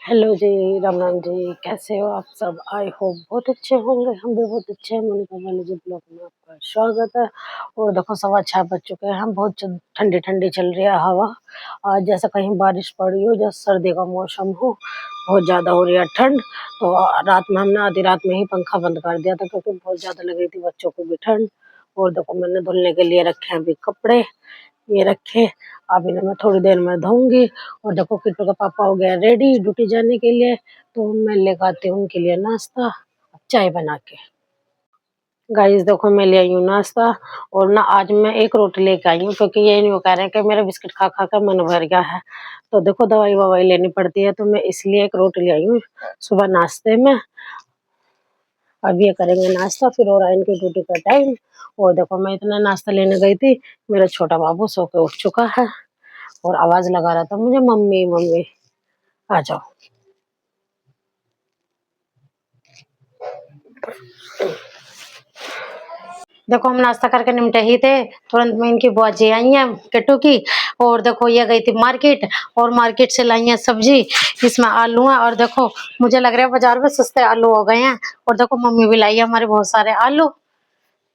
Hello जी, राम राम जी, कैसे हो आप सब? आई होप बहुत अच्छे होंगे, हम भी बहुत अच्छे हैं। मोनिका वाले जी ब्लॉग में आपका स्वागत है। और देखो 6:15 बज चुके हैं, हम बहुत ठंडी ठंडी चल रही है हवा। आज जैसे कहीं बारिश पड़ी हो, जैसे सर्दी का मौसम हो, बहुत ज़्यादा हो रही है ठंड। तो रात में हमने आधी रात में ही पंखा बंद कर दिया था क्योंकि बहुत ज़्यादा लग रही थी बच्चों को भी ठंड। और देखो मैंने धुलने के लिए रखे हैं अभी कपड़े, ये रखे। अब इन्हें मैं थोड़ी देर में धोऊंगी। और देखो किट्टू का पापा हो गया रेडी ड्यूटी जाने के लिए, तो मैं लेकर आती हूँ उनके लिए नाश्ता, चाय बना के। गाइस देखो मैं ले आई हूँ नाश्ता। और ना आज मैं एक रोटी लेके आई हूँ क्योंकि ये नहीं वो कह रहे हैं कि मेरा बिस्किट खा खा कर मन भर गया है। तो देखो दवाई ववाई लेनी पड़ती है, तो मैं इसलिए एक रोटी ले आई हूँ सुबह नाश्ते में। अब ये करेंगे नाश्ता, फिर हो रहा है इनकी ड्यूटी का टाइम। और देखो मैं इतना नाश्ता लेने गई थी, मेरा छोटा बाबू सो के उठ चुका है और आवाज लगा रहा था मुझे, मम्मी मम्मी आ जाओ। देखो हम नाश्ता करके निपटे ही थे, तुरंत में इनकी बुआ जी आई हैं किट्टू की। और देखो ये गई थी मार्केट, और मार्केट से लाई है सब्जी, इसमें आलू है। और देखो मुझे लग रहा है बाजार में सस्ते आलू हो गए हैं। और देखो मम्मी भी लाई है हमारे बहुत सारे आलू,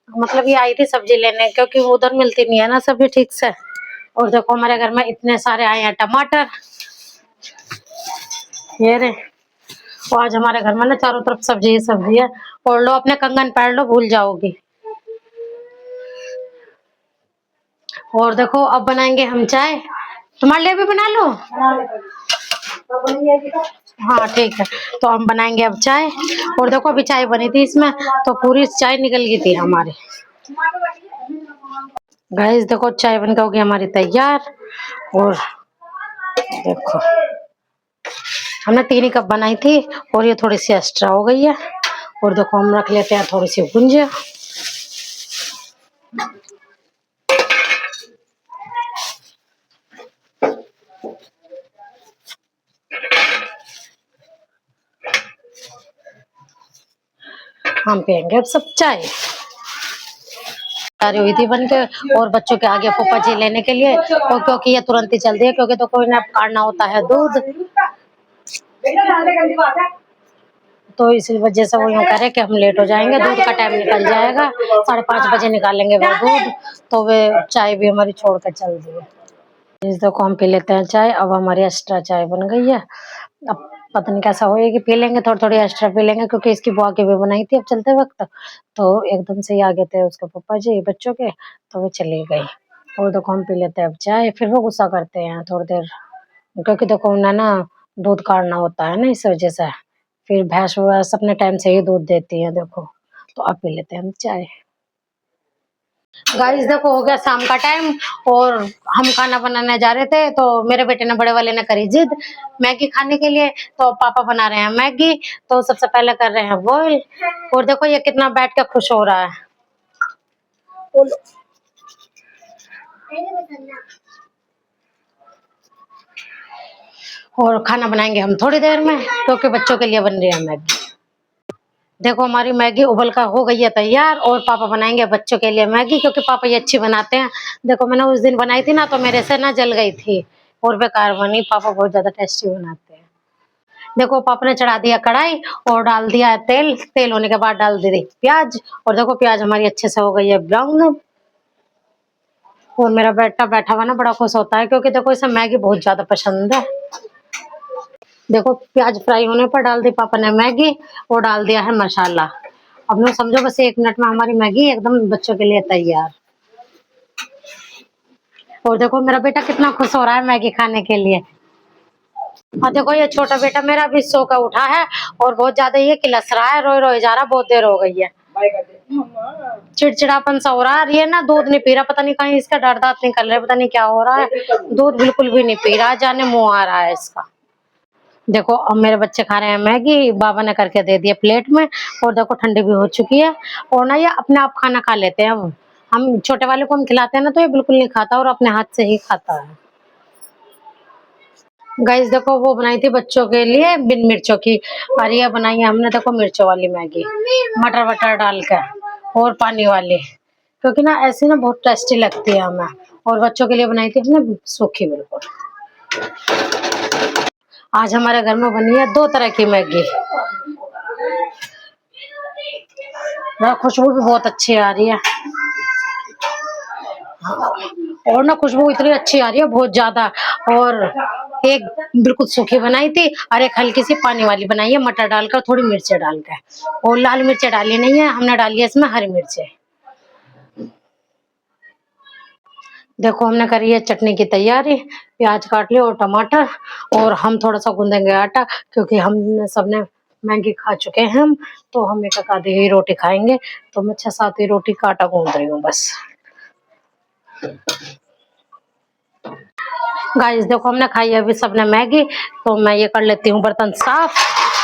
मतलब ये आई थी सब्जी लेने क्योंकि वो उधर मिलती नहीं है ना सब्जी ठीक से। और देखो हमारे घर में इतने सारे आए हैं टमाटर, ये रे। और आज हमारे घर में ना चारों तरफ सब्जी ही सब्जी है। और लो अपने कंगन पहन लो, भूल जाओगी। और देखो अब बनाएंगे हम चाय, तुम्हारे लिए भी बना लो। हाँ ठीक है, तो हम बनाएंगे अब चाय। और देखो अभी चाय बनी थी इसमें, तो पूरी चाय निकल गई थी हमारी। गाइस देखो चाय बनकर हो गई हमारी तैयार। और देखो हमने 3 ही कप बनाई थी और ये थोड़ी सी एक्स्ट्रा हो गई है। और देखो हम रख लेते हैं थोड़ी सी गुंजिया। हम पियेंगे अब सब चाय। तैयारी हुई थी बन के, और बच्चों के आगे पप्पा जी लेने के लिए। और क्योंकि ये तुरंत ही चल दी है, क्योंकि तो कोई ना काटना होता है दूध, तो इसी वजह से वो यूँ कह रहे कि हम लेट हो जाएंगे, दूध का टाइम निकल जाएगा, 5:30 बजे निकालेंगे वो दूध। तो वे चाय भी हमारी छोड़ कर चल दी है। इस देखो हम पी लेते हैं चाय। अब हमारी एक्स्ट्रा चाय बन गई है। अब पता नहीं कैसा होएगी, पी लेंगे थोड़ी थोड़ी एक्स्ट्रा पी लेंगे, क्योंकि इसकी बुआ की भी बनाई थी अब चलते वक्त। तो एकदम से ही आ गए थे उसके पापा जी बच्चों के, तो वो चली गई। और देखो हम पी लेते हैं अब चाय, फिर वो गुस्सा करते हैं थोड़ी देर, क्योंकि देखो उन्हें ना दूध काढ़ना होता है ना, इस वजह से। फिर भैंस वैंस अपने टाइम से ही दूध देती है देखो। तो अब पी लेते हैं हम चाय। गाइस देखो हो गया शाम का टाइम, और हम खाना बनाने जा रहे थे, तो मेरे बेटे ने बड़े वाले ने करी जिद मैगी खाने के लिए। तो पापा बना रहे हैं मैगी, तो सबसे पहले कर रहे हैं बॉईल। और देखो ये कितना बैठ के खुश हो रहा है। और खाना बनाएंगे हम थोड़ी देर में, क्योंकि बच्चों के लिए बन रही है मैगी। देखो हमारी मैगी उबल कर हो गई है तैयार, और पापा बनाएंगे बच्चों के लिए मैगी, क्योंकि पापा ये अच्छी बनाते हैं। देखो मैंने उस दिन बनाई थी ना, तो मेरे से ना जल गई थी और बेकार बनी। पापा बहुत ज्यादा टेस्टी बनाते हैं। देखो पापा ने चढ़ा दिया कढ़ाई, और डाल दिया तेल। तेल होने के बाद डाल दी प्याज। और देखो प्याज हमारी अच्छे से हो गई है ब्राउन। और मेरा बेटा बैठा हुआ ना बड़ा खुश होता है, क्योंकि देखो इसे मैगी बहुत ज्यादा पसंद है। देखो प्याज फ्राई होने पर डाल दी पापा ने मैगी, और डाल दिया है मसाला। अब ना समझो बस 1 मिनट में हमारी मैगी एकदम बच्चों के लिए तैयार। और देखो मेरा बेटा कितना खुश हो रहा है मैगी खाने के लिए। और देखो ये छोटा बेटा मेरा भी सो कर उठा है, और बहुत ज्यादा ये किलस रहा है, रोई रोई जा रहा, बहुत देर हो गई है। चिड़चिड़ापन सा हो रहा है। ये ना दूध नहीं पी रहा, पता नहीं कहीं इसका डर दांत निकल रहे, पता नहीं क्या हो रहा है। दूध बिल्कुल भी नहीं पी रहा, जाने मुंह आ रहा है इसका। देखो अब मेरे बच्चे खा रहे हैं मैगी, बाबा ने करके दे दिया प्लेट में। और देखो ठंडी भी हो चुकी है, और ना ये अपने आप खाना खा लेते हैं। हम छोटे वाले को हम खिलाते हैं ना, तो ये बिल्कुल नहीं खाता, और अपने हाथ से ही खाता है। गाइस देखो वो बनाई थी बच्चों के लिए बिन मिर्चों की, और ये बनाई है हमने देखो मिर्चों वाली मैगी, मटर वटर डाल के और पानी वाली, क्योंकि ना ऐसी ना बहुत टेस्टी लगती है हमें। और बच्चों के लिए बनाई थी हमने सूखी बिल्कुल। आज हमारे घर में बनी है 2 तरह की मैगी। खुशबू भी बहुत अच्छी आ रही है। और ना खुशबू इतनी अच्छी आ रही है बहुत ज्यादा। और एक बिल्कुल सूखी बनाई थी और एक हल्की सी पानी वाली बनाई है, मटर डालकर, थोड़ी मिर्ची डालकर। और लाल मिर्ची डाली नहीं है हमने, डाली है इसमें हरी मिर्ची। देखो हमने करी है चटनी की तैयारी। प्याज काट लिया और टमाटर। और हम थोड़ा सा गूंदेंगे आटा, क्योंकि हम सबने मैगी खा चुके हैं हम, तो हम एक आधी ही रोटी खाएंगे। तो मैं 6-7 ही रोटी का आटा गूंद रही हूँ बस। गाइस देखो हमने खाई है अभी सबने मैगी। तो मैं ये कर लेती हूँ बर्तन साफ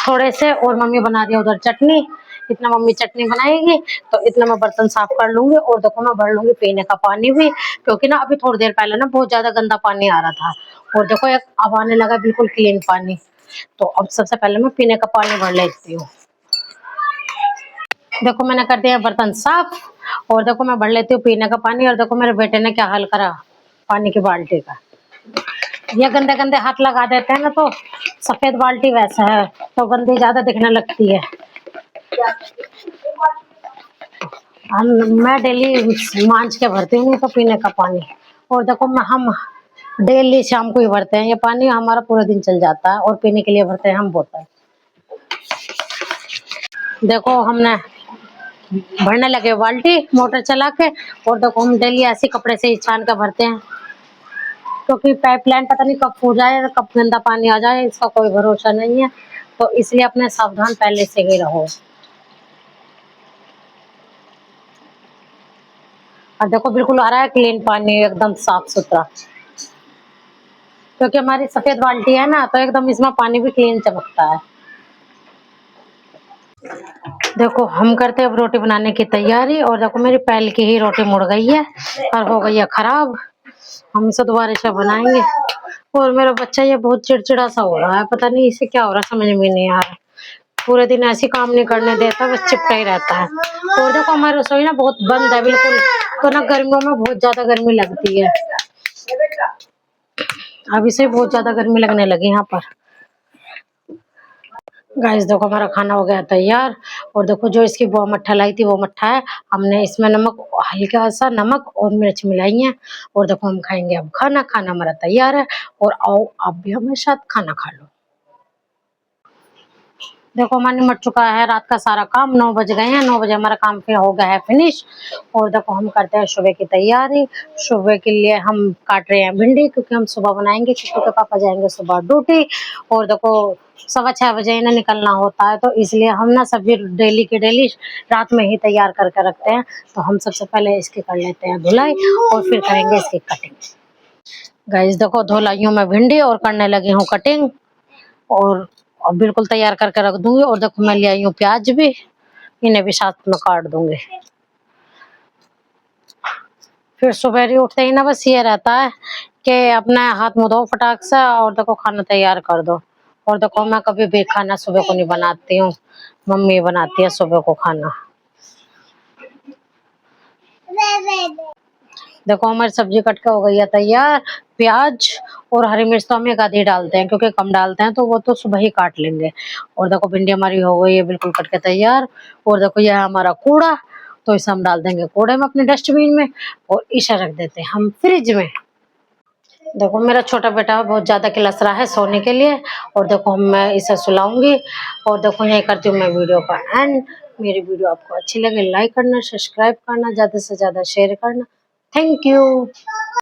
थोड़े से। और मम्मी बना रही है उधर चटनी। इतना मम्मी चटनी बनाएगी तो इतना मैं बर्तन साफ कर लूंगी। और देखो मैं भर लूंगी पीने का पानी भी, क्योंकि ना अभी थोड़ी देर पहले ना बहुत ज्यादा गंदा पानी आ रहा था। और देखो एक अब आने लगा बिल्कुल क्लीन पानी। तो अब सबसे पहले मैं पीने का पानी भर लेती हूँ। देखो मैंने कर दिया बर्तन साफ। और देखो मैं भर लेती हूँ पीने का पानी। और देखो मेरे बेटे ने क्या हाल करा पानी की बाल्टी का। ये गंदे गंदे हाथ लगा देते हैं ना, तो सफेद बाल्टी वैसा है तो गंदी ज्यादा दिखने लगती है। हम मैं डेली मांझ के भरती हूँ तो पीने का पानी। और देखो हम डेली शाम को ही भरते हैं ये पानी, हमारा पूरा दिन चल जाता है। और पीने के लिए भरते हैं हम बोतल। देखो हमने भरने लगे बाल्टी मोटर चला के। और देखो हम डेली ऐसे कपड़े से ही छान कर भरते हैं, क्योंकि पाइपलाइन पता नहीं कब फूट जाए, कब गंदा पानी आ जाए, इसका कोई भरोसा नहीं है। तो इसलिए अपने सावधान पहले से ही रहो। और देखो बिल्कुल आ रहा है क्लीन पानी, एकदम साफ सुथरा, क्योंकि हमारी सफेद बाल्टी है ना, तो एकदम इसमें पानी भी क्लीन चमकता है। देखो हम करते हैं अब रोटी बनाने की तैयारी। और देखो मेरी पहले की ही रोटी मुड़ गई है और हो गई है खराब। हम इसे दोबारा से बनाएंगे। और मेरा बच्चा ये बहुत चिड़चिड़ा सा हो रहा है, पता नहीं इसे क्या हो रहा है, समझ में नहीं आ रहा। पूरे दिन ऐसे काम नहीं करने देता, बस चिपटा ही रहता है। और देखो हमारी रसोई ना बहुत बंद है बिल्कुल, तो ना गर्मियों में बहुत ज्यादा गर्मी लगती है। अभी से बहुत ज्यादा गर्मी लगने लगी यहाँ पर। गाइस देखो हमारा खाना हो गया तैयार। और देखो जो इसकी वो मट्ठा लाई थी वो मट्ठा है। हमने इसमें नमक, हल्का सा नमक और मिर्च मिलाई है। और देखो हम खाएंगे अब खाना। खाना हमारा तैयार है। और आओ आप भी हमारे साथ खाना खा लो। देखो हमारा निमट चुका है रात का सारा काम। 9 बज गए हैं, 9 बजे हमारा काम फिर हो गया है फिनिश। और देखो हम करते हैं सुबह की तैयारी। सुबह के लिए हम काट रहे हैं भिंडी, क्योंकि हम सुबह बनाएंगे, किट्टू के पापा जाएंगे सुबह ड्यूटी। और देखो 6:15 बजे इन्हें निकलना होता है, तो इसलिए हम ना सब्जी डेली की डेली रात में ही तैयार करके रखते हैं। तो हम सबसे पहले इसकी कर लेते हैं धुलाई और फिर करेंगे इसकी कटिंग। गाइस देखो धो लाई हूँ मैं भिंडी और करने लगी हूँ कटिंग। और बिल्कुल तैयार करके रख दूंगी। और देखो मैं ले आई हूँ प्याज भी, इन्हें भी साथ में काट दूंगी। फिर सुबह उठते ही ना बस ये रहता है कि अपना हाथ मुंह धो फटाक से और देखो खाना तैयार कर दो। और देखो मैं कभी भी खाना सुबह को नहीं बनाती हूँ, मम्मी बनाती है सुबह को खाना। देखो हमारी सब्जी कट के हो गई है तैयार। प्याज और हरी मिर्च तो हम एक आधी डालते हैं, क्योंकि कम डालते हैं, तो वो तो सुबह ही काट लेंगे। और देखो भिंडी हमारी हो गई है बिल्कुल कट के तैयार। और देखो यह हमारा कूड़ा, तो इसे हम डाल देंगे कूड़े में अपने डस्टबिन में। और इसे रख देते हैं हम फ्रिज में। देखो मेरा छोटा बेटा बहुत ज्यादा किलस रहा है सोने के लिए। और देखो मैं इसे सुलाऊंगी। और देखो यही करती हूँ मैं वीडियो का एंड। मेरी वीडियो आपको अच्छी लगे लाइक करना, सब्सक्राइब करना, ज्यादा से ज्यादा शेयर करना। Thank you.